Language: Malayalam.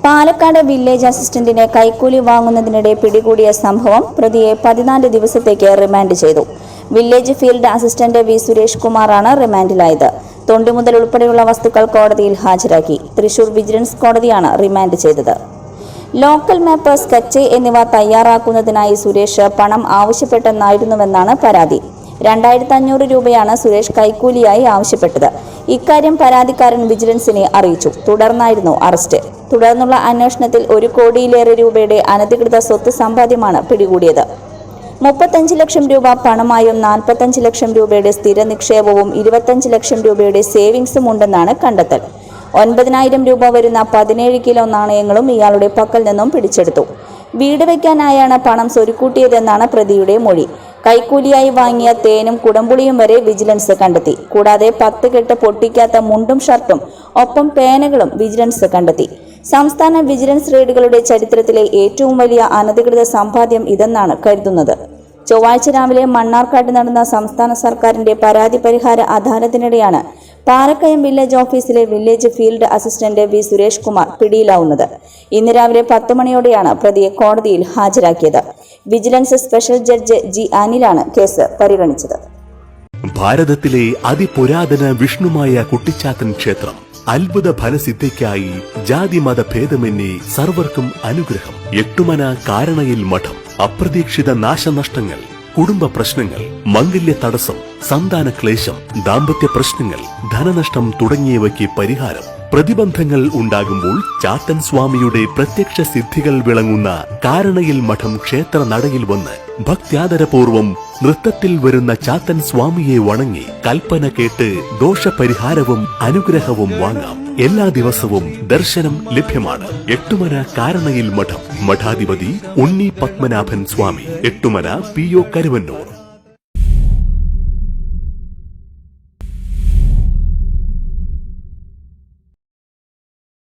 പാലക്കാട് വില്ലേജ് അസിസ്റ്റന്റിനെ കൈക്കൂലി വാങ്ങുന്നതിനിടെ പിടികൂടിയ സംഭവം പ്രതിയെ 14 ദിവസത്തേക്ക് റിമാൻഡ് ചെയ്തു. Village field assistant V Suresh കുമാറാണ് റിമാൻഡിലായത്. തൊണ്ടിമുതൽ ഉൾപ്പെടെയുള്ള വസ്തുക്കൾ കോടതിയിൽ ഹാജരാക്കി. തൃശൂർ വിജിലൻസ് കോടതിയാണ് റിമാൻഡ് ചെയ്തത്. ലോക്കൽ മാപ്പ്, സ്കെച്ച് എന്നിവ തയ്യാറാക്കുന്നതിനായി സുരേഷ് പണം ആവശ്യപ്പെട്ടെന്നായിരുന്നുവെന്നാണ് പരാതി. 2500 രൂപയാണ് സുരേഷ് കൈക്കൂലിയായി ആവശ്യപ്പെട്ടത്. ഇക്കാര്യം പരാതിക്കാരൻ വിജിലൻസിനെ അറിയിച്ചു. തുടർന്നായിരുന്നു അറസ്റ്റ്. തുടർന്നുള്ള അന്വേഷണത്തിൽ 1 കോടിയിലേറെ രൂപയുടെ അനധികൃത സ്വത്ത് സമ്പാദ്യമാണ് പിടികൂടിയത്. 35 ലക്ഷം രൂപ പണമായും 45 ലക്ഷം രൂപയുടെ സ്ഥിര നിക്ഷേപവും 25 ലക്ഷം രൂപയുടെ സേവിങ്സും ഉണ്ടെന്നാണ് കണ്ടെത്തൽ. 9000 രൂപ വരുന്ന 17 കിലോ നാണയങ്ങളും ഇയാളുടെ പക്കൽ നിന്നും പിടിച്ചെടുത്തു. വീട് വയ്ക്കാനായാണ് പണം സ്വരുക്കൂട്ടിയതെന്നാണ് പ്രതിയുടെ മൊഴി. കൈക്കൂലിയായി വാങ്ങിയ തേനും കുടംപുളിയും വരെ വിജിലൻസ് കണ്ടെത്തി. കൂടാതെ 10 കെട്ട് പൊട്ടിക്കാത്ത മുണ്ടും ഷർട്ടും ഒപ്പം പേനകളും വിജിലൻസ് കണ്ടെത്തി. സംസ്ഥാന വിജിലൻസ് റെയ്ഡുകളുടെ ചരിത്രത്തിലെ ഏറ്റവും വലിയ അനധികൃത സമ്പാദ്യം ഇതെന്നാണ് കരുതുന്നത്. ചൊവ്വാഴ്ച രാവിലെ മണ്ണാർക്കാട് നടന്ന സംസ്ഥാന സർക്കാരിന്റെ പരാതി പരിഹാര അദാലത്തിനിടെയാണ് പാലക്കയം വില്ലേജ് ഓഫീസിലെ village field assistant V Suresh Kumar പിടിയിലാവുന്നത്. ഇന്ന് രാവിലെ 10 മണിയോടെയാണ് പ്രതിയെ കോടതിയിൽ ഹാജരാക്കിയത്. വിജിലൻസ് സ്പെഷ്യൽ ജഡ്ജ് ജി അനിലാണ് കേസ് പരിഗണിച്ചത്. ഭാരതത്തിലെ അതിപുരാതന വിഷ്ണുമായ കുട്ടിച്ചാത്തൻ ക്ഷേത്രം അത്ഭുത ഫലസിദ്ധിക്കായി ജാതിമത ഭേദമന്യേ സർവർക്കും അനുഗ്രഹം. എട്ടുമന കാരണയിൽ മഠം. അപ്രതീക്ഷിത നാശനഷ്ടങ്ങൾ, കുടുംബ പ്രശ്നങ്ങൾ, മംഗല്യ തടസ്സം, സന്താന ക്ലേശം, ദാമ്പത്യ പ്രശ്നങ്ങൾ, ധനനഷ്ടം തുടങ്ങിയവയ്ക്ക് പരിഹാരം. പ്രതിബന്ധങ്ങൾ ഉണ്ടാകുമ്പോൾ ചാത്തൻ സ്വാമിയുടെ പ്രത്യക്ഷ സിദ്ധികൾ വിളങ്ങുന്ന കാരണയിൽ മഠം ക്ഷേത്ര നടയിൽ വന്ന് ഭക്ത്യാദരപൂർവം നൃത്തത്തിൽ വരുന്ന ചാത്തൻ സ്വാമിയെ വണങ്ങി കൽപ്പന കേട്ട് ദോഷപരിഹാരവും അനുഗ്രഹവും വാങ്ങാം. എല്ലാ ദിവസവും ദർശനം ലഭ്യമാണ്. എട്ടുമന കാരണയിൽ മഠം. മഠാധിപതി ഉണ്ണി പത്മനാഭൻ സ്വാമി. എട്ടുമന PO കരുവന്നൂർ.